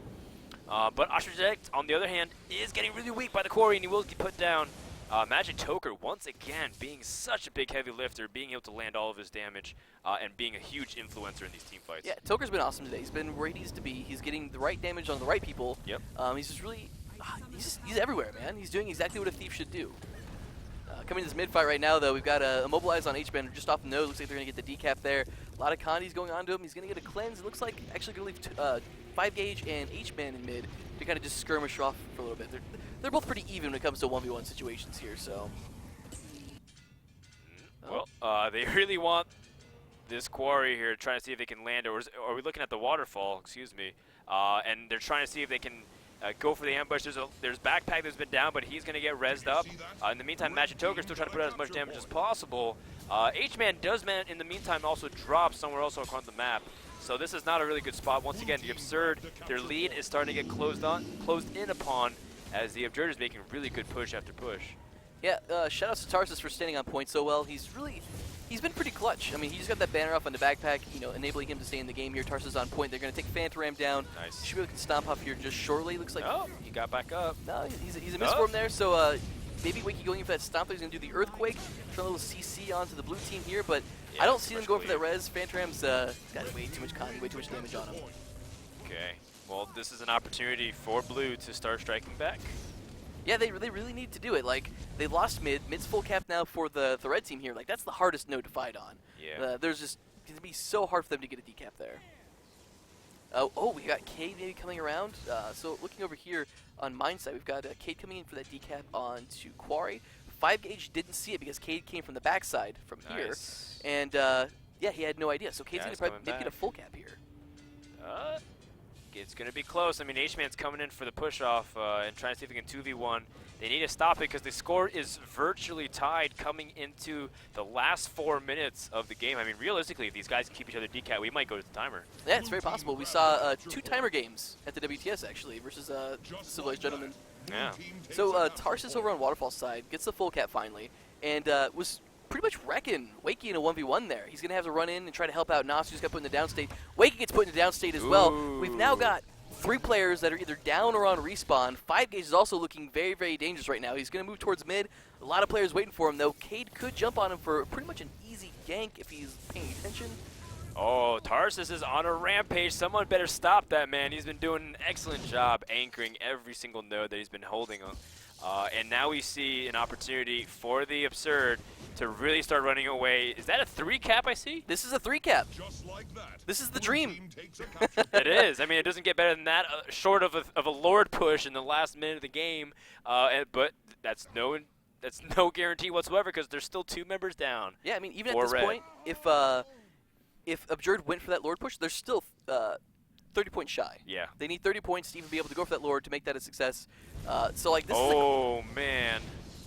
But Ostrich, on the other hand, is getting really weak by the Quarry, and he will get put down. Magic Toker, once again, being such a big heavy lifter, being able to land all of his damage, and being a huge influencer in these team fights. Yeah, Toker's been awesome today. He's been where he needs to be. He's getting the right damage on the right people. Yep. He's just really, he's everywhere, man. He's doing exactly what a thief should do. Coming to this mid fight right now, though, we've got a Immobilize on H-Man just off the nose. Looks like they're going to get the decap there. A lot of condies going on to him. He's going to get a cleanse. It looks like actually going to leave 5Gage and H-Man in mid to kind of just skirmish off for a little bit. They're both pretty even when it comes to 1v1 situations here, so. Well, they really want this Quarry here, trying to see if they can land, or are we looking at the Waterfall, excuse me, and they're trying to see if they can go for the ambush. There's Backpack that's been down, but he's going to get rezzed up. In the meantime, Magic Toker still trying to put out as much damage as possible. H-Man does, in the meantime, also drop somewhere else across the map. So this is not a really good spot. Once again, the Absurd, their lead is starting to get closed in upon, as the Absurd is making really good push after push. Yeah, shout out to Tarsus for standing on point so well. He's been pretty clutch. I mean, he just got that banner off on the Backpack, enabling him to stay in the game here. Tarsus on point. They're going to take Phantom down. Nice. Should be able to stomp off here just shortly. Looks like. Oh, he got back up. No, he's a miss for him there. So maybe Wakey going in for that stomp. He's going to do the Earthquake. Try a little CC onto the blue team here, but yeah, I don't see them going for that res. Phantom's got way too much con, way too much damage on him. Okay. Well, this is an opportunity for blue to start striking back. Yeah, they really need to do it. Like, they lost mid. Mid's full cap now for the red team here. Like, that's the hardest node to fight on. Yeah. There's just going to be so hard for them to get a decap there. We got Cade maybe coming around. So looking over here on mine side, we've got Cade coming in for that decap onto Quarry. 5Gage didn't see it because Cade came from the backside from here. And, yeah, he had no idea. So Cade's going to probably maybe get a full cap here. It's going to be close. I mean, H-Man's coming in for the push-off and trying to see if he can 2v1. They need to stop it because the score is virtually tied coming into the last 4 minutes of the game. I mean, realistically, if these guys keep each other decap, we might go to the timer. Yeah, it's very possible. We saw 2 timer games at the WTS, actually, versus Civilized Gentlemen. Yeah. So Tarsus over on Waterfall side gets the full cap finally. and was pretty much wrecking Wakey in a 1v1 there. He's going to have to run in and try to help out Nas, who just got put in the downstate. Wakey gets put in the downstate as well. We've now got 3 players that are either down or on respawn. 5Gauge is also looking very, very dangerous right now. He's going to move towards mid. A lot of players waiting for him, though. Cade could jump on him for pretty much an easy gank if he's paying attention. Oh, Tarsus is on a rampage. Someone better stop that, man. He's been doing an excellent job anchoring every single node that he's been holding on. And now we see an opportunity for the Absurd to really start running away. Is that a 3 cap I see? This is a 3 cap. Just like that. This is the dream. It is. I mean, it doesn't get better than that, short of a Lord push in the last minute of the game. But that's no guarantee whatsoever because there's still 2 members down. Yeah, I mean, even at this point, if Absurd went for that Lord push, they're still 30 points shy. Yeah. They need 30 points to even be able to go for that Lord to make that a success. So, like, this is man.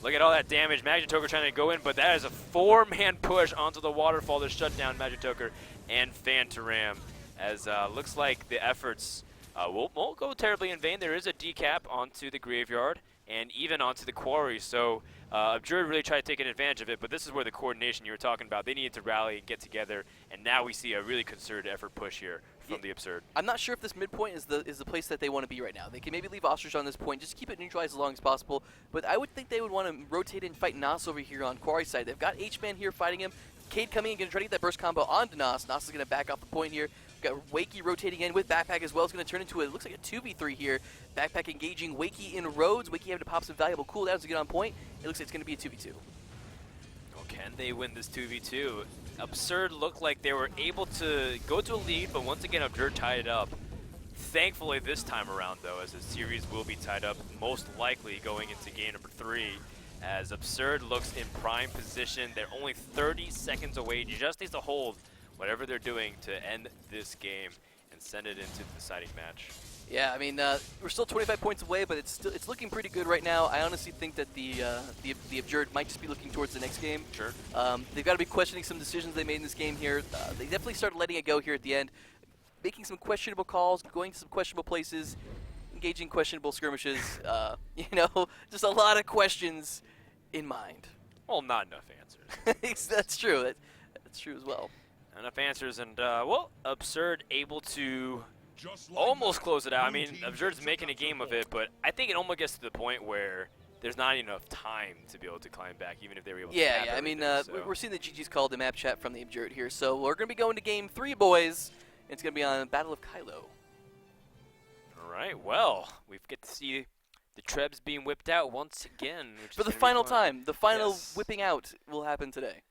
Look at all that damage. Magitoker trying to go in, but that is a 4-man push onto the waterfall to shut down Magitoker and Fantaram. As looks like the efforts won't go terribly in vain. There is a decap onto the graveyard and even onto the quarry. So Absurd really tried taking advantage of it, but this is where the coordination you were talking about. They needed to rally and get together, and now we see a really concerted effort push here from the Absurd. I'm not sure if this midpoint is the place that they want to be right now. They can maybe leave Ostrich on this point, just keep it neutralized as long as possible, but I would think they would want to rotate and fight Nas over here on Quarry side. They've got H-Man here fighting him. Cade coming in, going to try to get that burst combo onto Nas. Nas is going to back off the point here. We've got Wakey rotating in with Backpack as well. It's going to turn into it looks like a 2v3 here. Backpack engaging Wakey in roads. Wakey having to pop some valuable cooldowns to get on point. It looks like it's going to be a 2v2. Well, can they win this 2v2? Absurd looked like they were able to go to a lead, but once again, Absurd tied it up. Thankfully, this time around, though, as the series will be tied up, most likely going into game number 3, as Absurd looks in prime position. They're only 30 seconds away. He just needs to hold whatever they're doing to end this game and send it into the deciding match. Yeah, I mean, we're still 25 points away, but it's looking pretty good right now. I honestly think that the Absurd might just be looking towards the next game. Sure. They've got to be questioning some decisions they made in this game here. They definitely started letting it go here at the end, making some questionable calls, going to some questionable places, engaging questionable skirmishes. You know, just a lot of questions in mind. Well, not enough answers. That's true. That's true as well. Enough answers, and well, Absurd able to almost close it out. I mean, Absurd's making a game of it, but I think it almost gets to the point where there's not enough time to be able to climb back, even if they were able to. Yeah, I mean, we're seeing the GG's called the map chat from the Absurd here, so we're going to be going to game 3, boys. It's going to be on Battle of Kylo. All right, well, we get to see the Trebs being whipped out once again. For the final time, the final whipping out will happen today.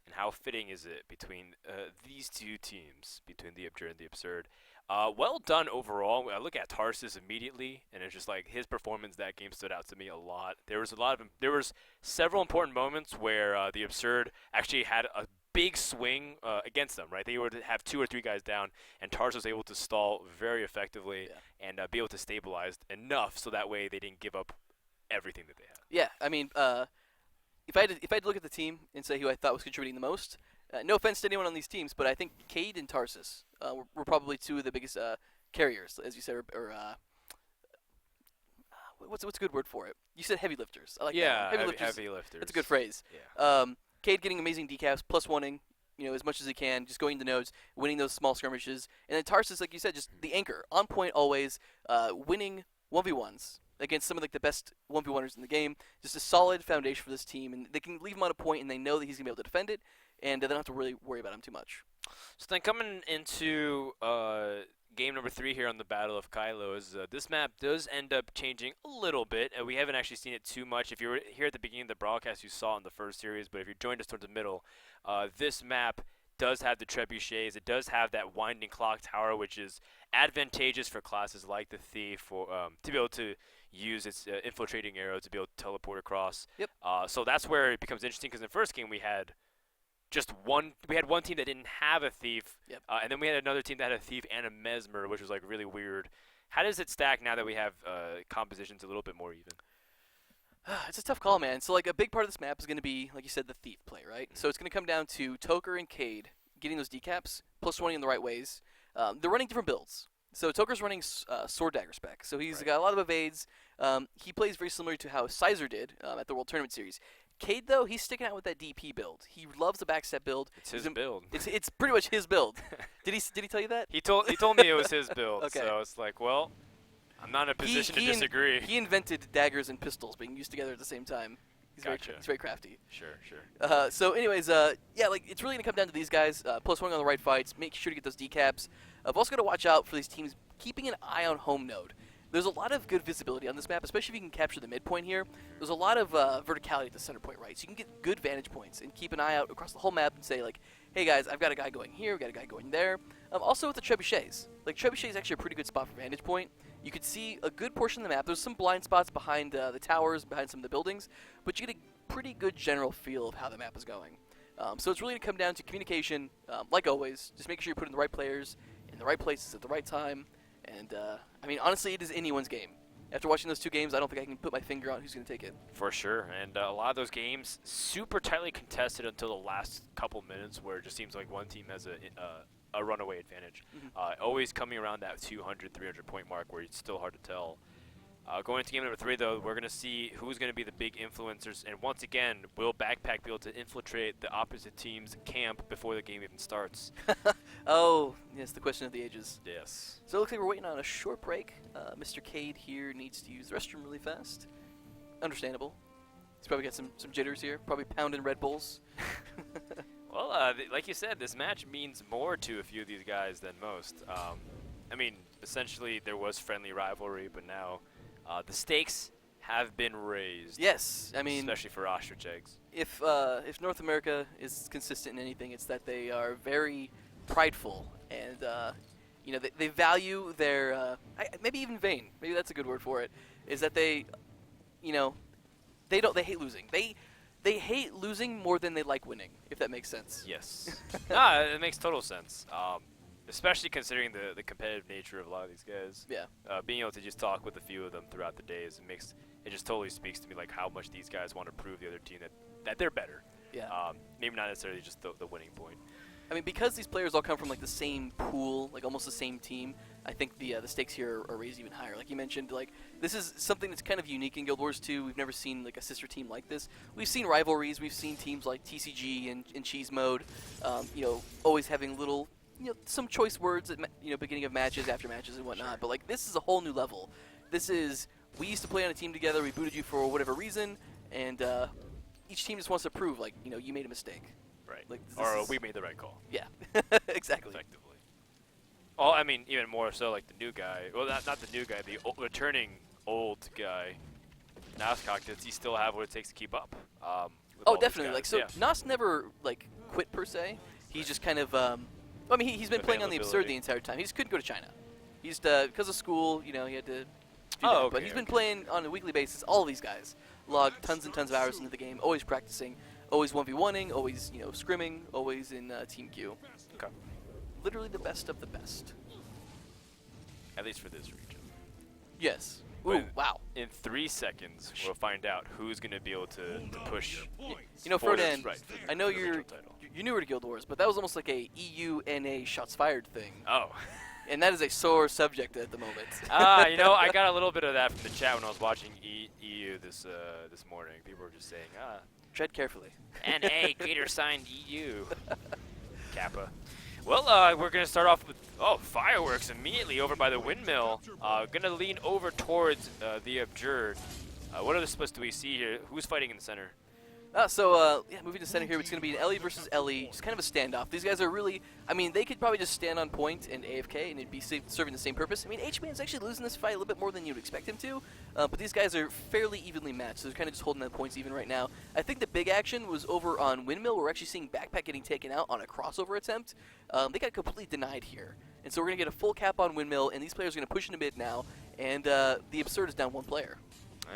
And how fitting is it between these 2 teams, between the Absurd and the Absurd? Well done overall. I look at Tarsus immediately, and it's just like his performance that game stood out to me a lot. There was several important moments where the Absurd actually had a big swing against them, right? They would have 2 or 3 guys down, and Tarsus was able to stall very effectively and be able to stabilize enough so that way they didn't give up everything that they had. Yeah, I mean, if I had to look at the team and say who I thought was contributing the most, no offense to anyone on these teams, but I think Cade and Tarsus were probably 2 of the biggest carriers, as you said, or what's a good word for it? You said heavy lifters. I like that. Heavy lifters. That's a good phrase. Yeah. Cade getting amazing decaps, +1ing, you know, as much as he can, just going to nodes, winning those small skirmishes, and then Tarsus, like you said, just the anchor, on point always, winning 1v1s. Against some of like the best 1v1ers in the game, just a solid foundation for this team, and they can leave him on a point, and they know that he's gonna be able to defend it, and they don't have to really worry about him too much. So then coming into game number 3 here on the Battle of Kylo, is this map does end up changing a little bit, and we haven't actually seen it too much. If you were here at the beginning of the broadcast, you saw in the first series, but if you joined us towards the middle, this map does have the trebuchets. It does have that winding clock tower, which is advantageous for classes like the Thief to be able to use its infiltrating arrow to be able to teleport across. Yep. So that's where it becomes interesting, because in the first game we had one team that didn't have a Thief, and then we had another team that had a Thief and a Mesmer, which was like really weird. How does it stack now that we have compositions a little bit more even? It's a tough call, man. So like a big part of this map is going to be, like you said, the Thief play, right? So it's going to come down to Toker and Cade getting those decaps, +20 in the right ways. They're running different builds. So Toker's running Sword Dagger spec. So he's got a lot of evades. He plays very similar to how Sizer did at the World Tournament Series. Cade, though, he's sticking out with that DP build. He loves the backstep build. It's his build. It's pretty much his build. Did he tell you that? He told me it was his build. Okay. So it's like, well, I'm not in a position to disagree. He invented daggers and pistols being used together at the same time. Gotcha. He's very crafty. Sure. So anyways, yeah, like it's really gonna come down to these guys. Plus one on the right fights. Make sure to get those decaps. I've also got to watch out for these teams keeping an eye on home node. There's a lot of good visibility on this map, especially if you can capture the midpoint here. There's a lot of verticality at the center point, right? So you can get good vantage points and keep an eye out across the whole map and say, like, hey guys, I've got a guy going here, I've got a guy going there. Also with the trebuchets. Like, trebuchet is actually a pretty good spot for vantage point. You could see a good portion of the map. There's some blind spots behind the towers, behind some of the buildings, but you get a pretty good general feel of how the map is going. So it's really going to come down to communication, like always. Just make sure you're putting the right players in the right places at the right time. And, I mean, honestly, it is anyone's game. After watching those two games, I don't think I can put my finger on who's going to take it. For sure. And a lot of those games, super tightly contested until the last couple minutes, where it just seems like one team has a runaway advantage. Always coming around that 200, 300 point mark where it's still hard to tell. Going into game number 3, though, we're going to see who's going to be the big influencers. And once again, will Backpack be able to infiltrate the opposite team's camp before the game even starts? Oh, yes, the question of the ages. Yes. So it looks like we're waiting on a short break. Mr. Cade here needs to use the restroom really fast. Understandable. He's probably got some jitters here, probably pounding Red Bulls. Well, like you said, this match means more to a few of these guys than most. I mean, essentially, there was friendly rivalry, but now the stakes have been raised. Yes, I mean, especially for ostrich eggs. If North America is consistent in anything, it's that they are very prideful, and you know, they value their maybe even vain. Maybe that's a good word for it. Is that they, you know, they hate losing. They hate losing more than they like winning, if that makes sense. Yes. Nah, it makes total sense. Especially considering the competitive nature of a lot of these guys. Yeah. Being able to just talk with a few of them throughout the days, it just totally speaks to me, like, how much these guys want to prove the other team that they're better. Yeah. Maybe not necessarily just the winning point. I mean, because these players all come from like the same pool, like almost the same team, I think the stakes here are raised even higher. Like you mentioned, like this is something that's kind of unique in Guild Wars 2. We've never seen like a sister team like this. We've seen rivalries. We've seen teams like TCG and Cheese Mode, you know, always having little, you know, some choice words at beginning of matches, after matches, and whatnot. But like this is a whole new level. This is, we used to play on a team together. We booted you for whatever reason, and each team just wants to prove, like, you know, you made a mistake. Right. Like, or we made the right call. Yeah. Exactly. Effectively. Oh, I mean, even more so like the new guy. Well, not the new guy, the returning old guy. Nascock, does he still have what it takes to keep up? Oh, definitely. Like, so yeah. Nas never like quit per se. He's just kind of. I mean, he's been playing on the absurd the entire time. He just couldn't go to China. He's because of school, you know, he had to. Do that. Okay, but he's been playing on a weekly basis. All these guys log tons and tons of hours into the game, always practicing, always 1v1ing, always scrimming, always in team queue. Okay. Literally the best of the best. At least for this region. Yes. Ooh, But wow. In 3 seconds, we'll find out who's going to be able to push. You know, for Frodan, right, I know for the you're regional title. newer to Guild Wars, but that was almost like a EUNA shots fired thing. Oh. And that is a sore subject at the moment. You know, I got a little bit of that from the chat when I was watching EU this morning. People were just saying, Tread carefully. NA, greater sign EU. Kappa. Well, we're going to start off with, fireworks immediately over by the windmill. Going to lean over towards the absurd. What other splits do we see here? Who's fighting in the center? Yeah, moving to center here, it's going to be an Ellie versus Ellie. Just kind of a standoff. These guys are really, I mean, they could probably just stand on point and AFK and it'd be serving the same purpose. I mean, H-Man's actually losing this fight a little bit more than you'd expect him to, but these guys are fairly evenly matched, so they're kind of just holding their points even right now. I think the big action was over on Windmill. We're actually seeing Backpack getting taken out on a crossover attempt. They got completely denied here. And so we're going to get a full cap on Windmill, and these players are going to push into mid now, and the Absurd is down one player.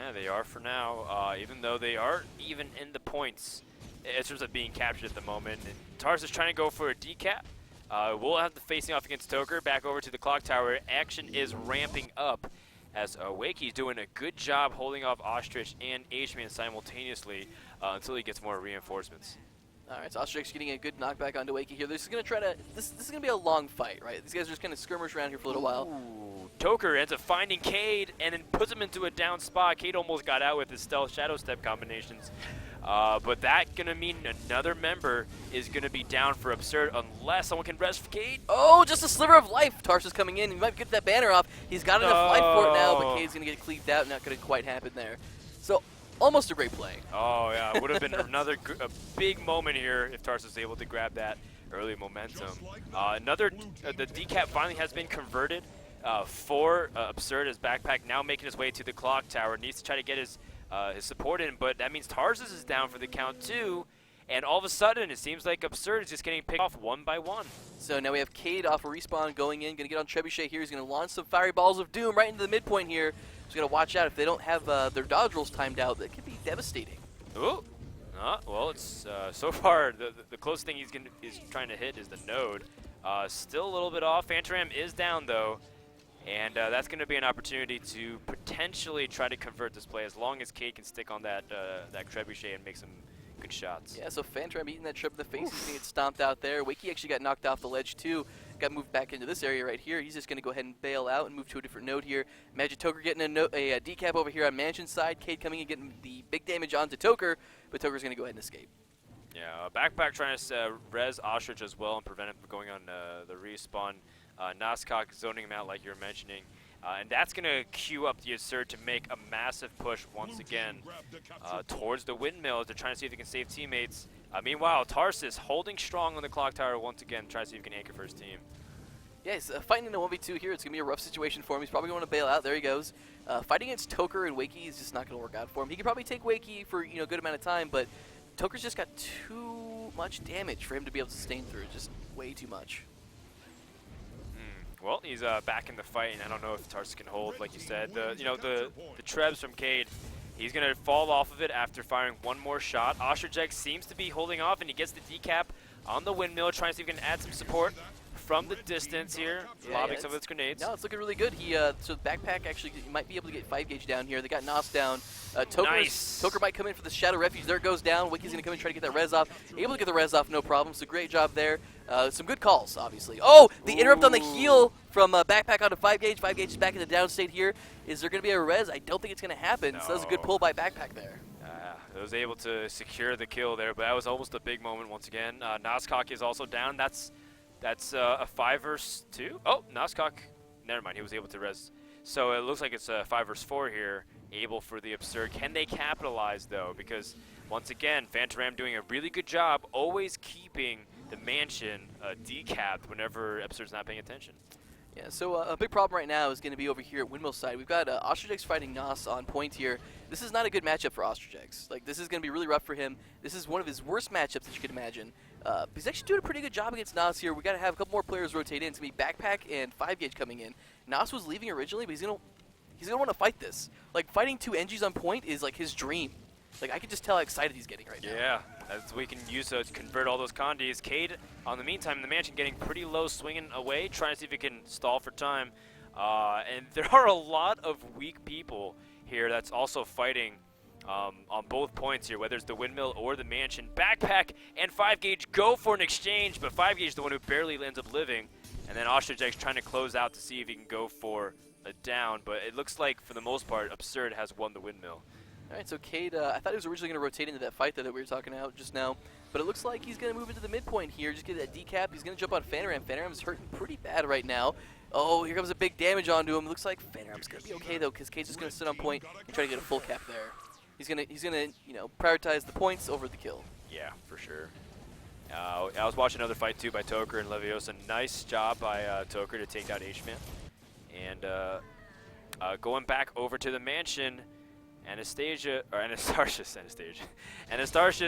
Yeah, they are for now, even though they aren't even in the points in terms of being captured at the moment. And Tars is trying to go for a decap. We'll have the facing off against Toker. Back over to the clock tower. Action is ramping up as Wakey's doing a good job holding off Ostrich and H-Man simultaneously until he gets more reinforcements. All right, so Ostrich's getting a good knockback onto Wakey here. This is going to try to, this is going to be a long fight, right? These guys are just going to skirmish around here for a little while. Ooh, Toker ends up finding Cade and then puts him into a down spot. Cade almost got out with his stealth shadow step combinations. But that going to mean another member is going to be down for Absurd unless someone can rest Cade. Oh, just a sliver of life. Tarsus coming in. He might get that banner off. He's got enough life for it now, but Cade's going to get cleaved out. Not going to quite happen there. So, almost a great play. Oh, yeah. It would have been a big moment here if Tarsus was able to grab that early momentum. The decap finally has been converted for Absurd. His backpack now making his way to the clock tower. Needs to try to get his support in, but that means Tarsus is down for the count too. And all of a sudden, it seems like Absurd is just getting picked off one by one. So now we have Cade off a respawn going in. Going to get on Trebuchet here. He's going to launch some fiery balls of doom right into the midpoint here. Just got to watch out. If they don't have their dodge rolls timed out, that could be devastating. Ooh. Well, it's so far the closest thing he's trying to hit is the node. Still a little bit off. Phantom is down though, and that's going to be an opportunity to potentially try to convert this play as long as Cade can stick on that Trebuchet and make some good shots. Yeah, so Phantom eating that trip in the face. He's going to get stomped out there. Wakey actually got knocked off the ledge too. Got moved back into this area right here. He's just going to go ahead and bail out and move to a different node here. Magic Toker getting a decap over here on Mansion side. Cade coming and getting the big damage onto Toker, but Toker's going to go ahead and escape. Yeah, Backpack trying to res Ostrich as well and prevent him from going on the respawn. Noskok zoning him out like you were mentioning. And that's going to queue up the Absurd to make a massive push once again towards the windmill. They're trying to see if they can save teammates. Meanwhile, Tarsus holding strong on the clock tower once again, trying to see if he can anchor for his team. Yeah, he's fighting in a 1v2 here. It's going to be a rough situation for him. He's probably going to bail out. There he goes. Fighting against Toker and Wakey is just not going to work out for him. He could probably take Wakey for a good amount of time, but Toker's just got too much damage for him to be able to sustain through. Just way too much. Well, he's back in the fight, and I don't know if Tarsus can hold, like you said. The Trebs from Cade, he's going to fall off of it after firing one more shot. Ostrich seems to be holding off, and he gets the decap on the windmill, trying to see if he can add some support from the distance here, lobbing some of its grenades. No, it's looking really good. So Backpack actually might be able to get 5 gauge down here. They got Nos down. Nice. Toker might come in for the Shadow Refuge. There it goes down. Wiki's going to come in and try to get that res off. Able to get the res off, no problem. So great job there. Some good calls, obviously. Oh, the interrupt on the heal from Backpack onto 5 gauge. 5 gauge is back in the down state here. Is there going to be a res? I don't think it's going to happen. No. So that was a good pull by Backpack there. It was able to secure the kill there, but that was almost a big moment once again. Noskok is also down. That's a 5 versus 2. Oh, Noskok, never mind. He was able to res. So it looks like it's a 5 versus 4 here, able for the Absurd. Can they capitalize, though? Because, once again, Phantom doing a really good job always keeping the Mansion decapped whenever Absurd's not paying attention. Yeah, so a big problem right now is going to be over here at Windmill side. We've got Ostrich fighting Nos on point here. This is not a good matchup for Ostrich. Like, this is going to be really rough for him. This is one of his worst matchups that you could imagine. He's actually doing a pretty good job against Nos here. We got to have a couple more players rotate in. It's going to be Backpack and 5 gauge coming in. Nos was leaving originally, but he's going to want to fight this. Like, fighting 2 NGs on point is like his dream. Like, I can just tell how excited he's getting right now. Yeah, as we can use to convert all those condies. Cade, on the meantime, in the Mansion getting pretty low, swinging away, trying to see if he can stall for time. And there are a lot of weak people here that's also fighting on both points here, whether it's the windmill or the Mansion. Backpack and 5 gauge go for an exchange, but 5 gauge is the one who barely ends up living. And then Ostrich trying to close out to see if he can go for a down, but it looks like, for the most part, Absurd has won the windmill. All right, so Cade, I thought he was originally going to rotate into that fight that we were talking about just now, but it looks like he's going to move into the midpoint here, just get that decap. He's going to jump on Phantom. Phantom's hurting pretty bad right now. Oh, here comes a big damage onto him. Looks like Phantom's going to be okay, though, because Cade's just going to sit on point and try to get a full cap there. He's going to prioritize the points over the kill. Yeah, for sure. I was watching another fight, too, by Toker and Leviosa. Nice job by Toker to take out H-Man. And going back over to the Mansion, Anastarcius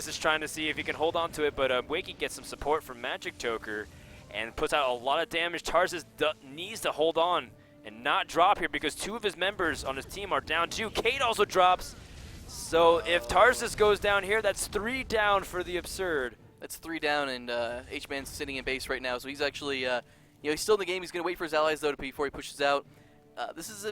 is trying to see if he can hold on to it, but Wakey gets some support from Magic Toker and puts out a lot of damage. Tarsus needs to hold on and not drop here because 2 of his members on his team are down too. Cade also drops. So if Tarsus goes down here, that's 3 down for the Absurd. That's 3 down, and H-Man's sitting in base right now, so he's actually, he's still in the game. He's going to wait for his allies, though, before he pushes out. This is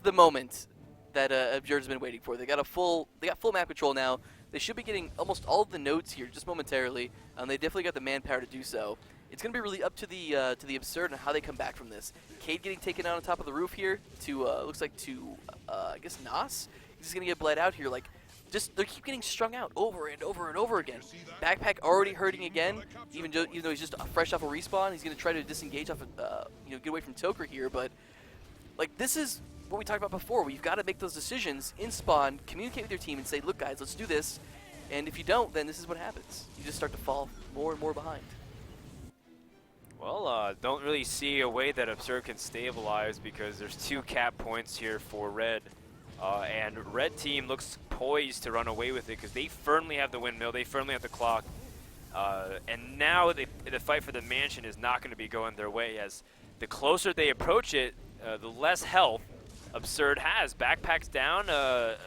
the moment that Absurd's been waiting for. They got full map control now. They should be getting almost all of the nodes here just momentarily. They definitely got the manpower to do so. It's going to be really up to the Absurd and how they come back from this. Cade getting taken out on top of the roof here to looks like to I guess Nos. He's going to get bled out here. Like, they keep getting strung out over and over and over again. Backpack already hurting again, even though he's just fresh off a respawn. He's gonna try to disengage off, get away from Toker here. But like this is what we talked about before. Where you've got to make those decisions in spawn, communicate with your team, and say, look, guys, let's do this. And if you don't, then this is what happens. You just start to fall more and more behind. Well, don't really see a way that Absurd can stabilize because there's 2 cap points here for Red. And Red team looks poised to run away with it because they firmly have the windmill, they firmly have the clock. And now the fight for the mansion is not going to be going their way, as the closer they approach it, the less health Absurd has. Backpack's down,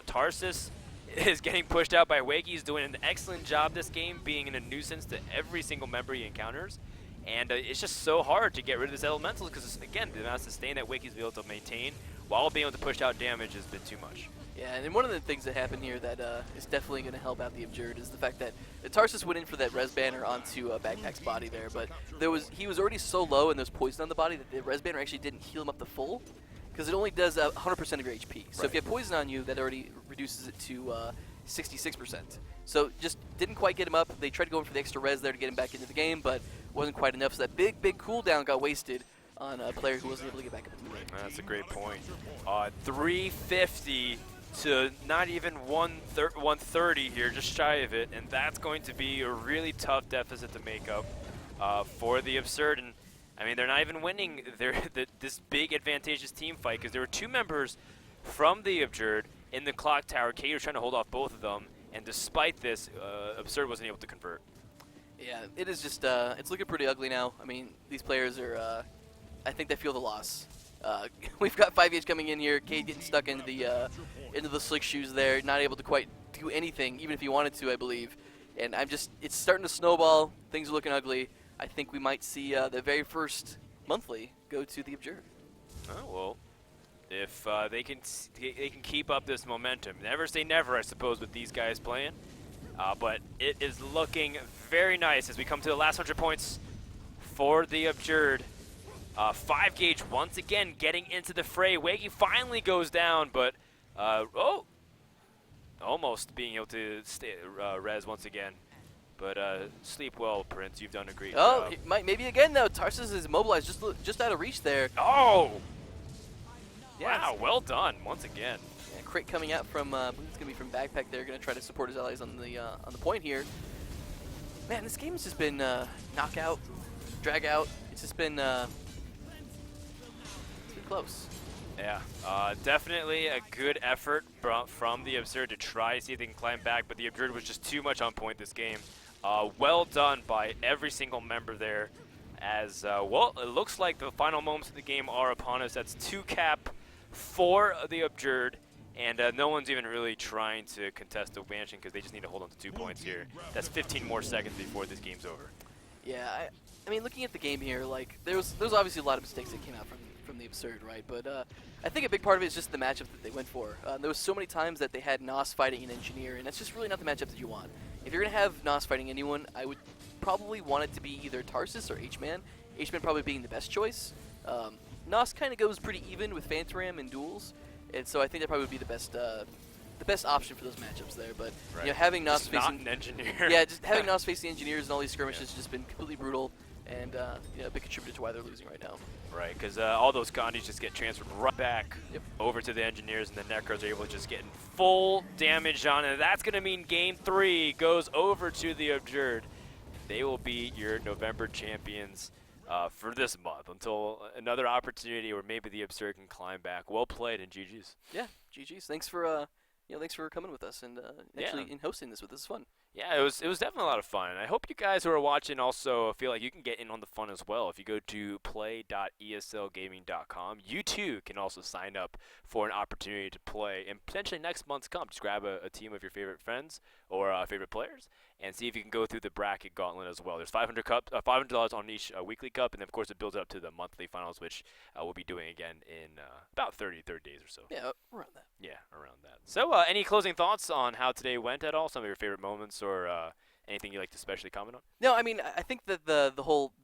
Tarsus is getting pushed out by Wakey. He's doing an excellent job this game, being a nuisance to every single member he encounters. And it's just so hard to get rid of this elementals because, again, the amount of sustain that Wakey's been able to maintain while being able to push out damage has been too much. Yeah, and one of the things that happened here that is definitely going to help out the Absurd is the fact that Tarsus went in for that res banner onto Backpack's body there, but he was already so low and there's poison on the body that the res banner actually didn't heal him up to full, because it only does 100% of your HP. So if you have poison on you, that already reduces it to 66%. So just didn't quite get him up. They tried to go in for the extra res there to get him back into the game, but wasn't quite enough. So that big cooldown got wasted on a player who wasn't able to get back up into the game. That's a great point. 350 to not even 130 here, just shy of it, and that's going to be a really tough deficit to make up for the Absurd. And I mean, they're not even winning this big advantageous team fight because there were 2 members from the Absurd in the clock tower. Kate was trying to hold off both of them, and despite this, Absurd wasn't able to convert. Yeah, it is just, it's looking pretty ugly now. I mean, these players are, I think they feel the loss. We've got 5H coming in here, Cade getting stuck into the slick shoes there, not able to quite do anything, even if he wanted to, I believe. And it's starting to snowball, things are looking ugly. I think we might see the very first monthly go to the Absurd. Oh, well, if they can keep up this momentum. Never say never, I suppose, with these guys playing. But it is looking very nice as we come to the last 100 points for the Absurd. 5 gauge once again getting into the fray. Wakey finally goes down, but almost being able to stay, res once again. But sleep well, Prince. You've done a great job. Maybe again though. Tarsus is immobilized, just out of reach there. Oh! Yeah, wow, well done once again. Yeah, crit coming out from I believe it's gonna be from Backpack. They're gonna try to support his allies on the point here. Man, this game has just been knockout, drag out. It's just been close. Yeah, definitely a good effort from the Absurd to try to see if they can climb back, but the Absurd was just too much on point this game. Well done by every single member there. As, well, it looks like the final moments of the game are upon us. That's 2 cap for the Absurd, and no one's even really trying to contest the mansion because they just need to hold on to 2 points here. That's 15 more seconds before this game's over. Yeah, I mean, looking at the game here, like, there's obviously a lot of mistakes that came out from the Absurd, right? But I think a big part of it is just the matchup that they went for. There was so many times that they had Nos fighting an Engineer, and that's just really not the matchup that you want. If you're going to have Nos fighting anyone, I would probably want it to be either Tarsus or H-Man. H-Man probably being the best choice. Nos kind of goes pretty even with Phantom in duels, and so I think that probably would be the best option for those matchups there. But right. You know, having Nos just facing not an Engineer. Yeah, just having Nos face the Engineers and all these skirmishes has just been completely brutal, and you know, a big contributor to why they're losing right now. Right, because all those Gandhis just get transferred right back over to the Engineers, and the Necros are able to just get full damage on it. That's going to mean Game 3 goes over to the Absurd. They will be your November champions for this month until another opportunity where maybe the Absurd can climb back. Well played, and GG's. Yeah, GG's. Thanks for thanks for coming with us and actually in hosting this with us. It's fun. Yeah, it was definitely a lot of fun, and I hope you guys who are watching also feel like you can get in on the fun as well. If you go to play.eslgaming.com, you too can also sign up for an opportunity to play in potentially next month's Cup. Just grab a team of your favorite friends or favorite players and see if you can go through the bracket gauntlet as well. There's $500 on each weekly cup, and then of course it builds up to the monthly finals, which we'll be doing again in about 30 days or so. Yeah, around that. Yeah, around that. So any closing thoughts on how today went at all? Some of your favorite moments or anything you'd like to especially comment on? No, I mean, I think that the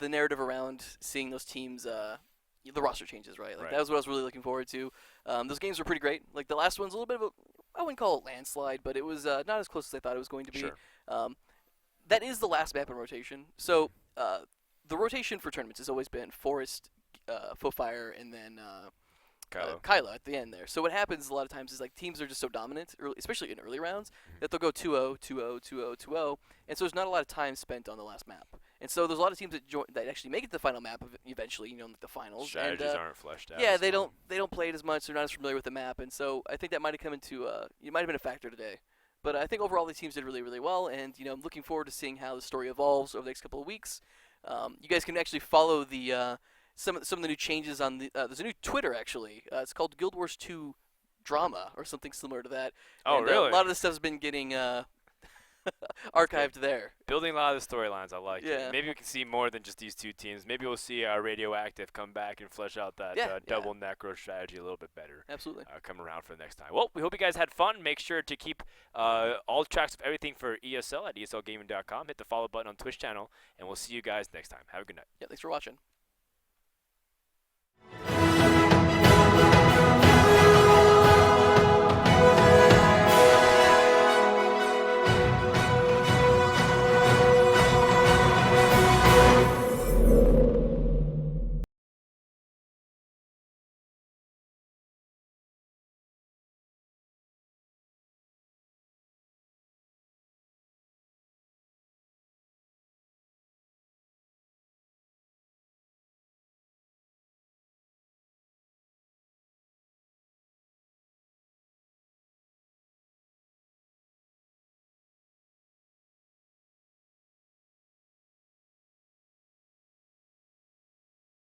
narrative around seeing those teams, the roster changes, right? Like, that was what I was really looking forward to. Those games were pretty great. Like, the last one's a little bit of I wouldn't call it landslide, but it was not as close as I thought it was going to be. Sure. That is the last map in rotation. So the rotation for tournaments has always been Forest, Fire, and then Kylo at the end there. So what happens a lot of times is like teams are just so dominant, especially in early rounds, that they'll go 2-0, 2-0, 2-0, 2-0, and so there's not a lot of time spent on the last map. And so there's a lot of teams that actually make it to the final map eventually, like the finals. Strategies aren't fleshed out. Yeah, they don't play it as much. They're not as familiar with the map, and so I think that might have come into it might have been a factor today. But I think overall the teams did really, really well, and I'm looking forward to seeing how the story evolves over the next couple of weeks. You guys can actually follow the some of the new changes on the. There's a new Twitter actually. It's called Guild Wars 2 Drama or something similar to that. Oh, and, really? A lot of the stuff's been getting archived there. Building a lot of the storylines, I like Yeah. it. Maybe we can see more than just these two teams. Maybe we'll see Radioactive come back and flesh out that double necro strategy a little bit better. Absolutely. Come around for the next time. Well, we hope you guys had fun. Make sure to keep all tracks of everything for ESL at ESLGaming.com. Hit the follow button on Twitch channel, and we'll see you guys next time. Have a good night. Yeah, thanks for watching.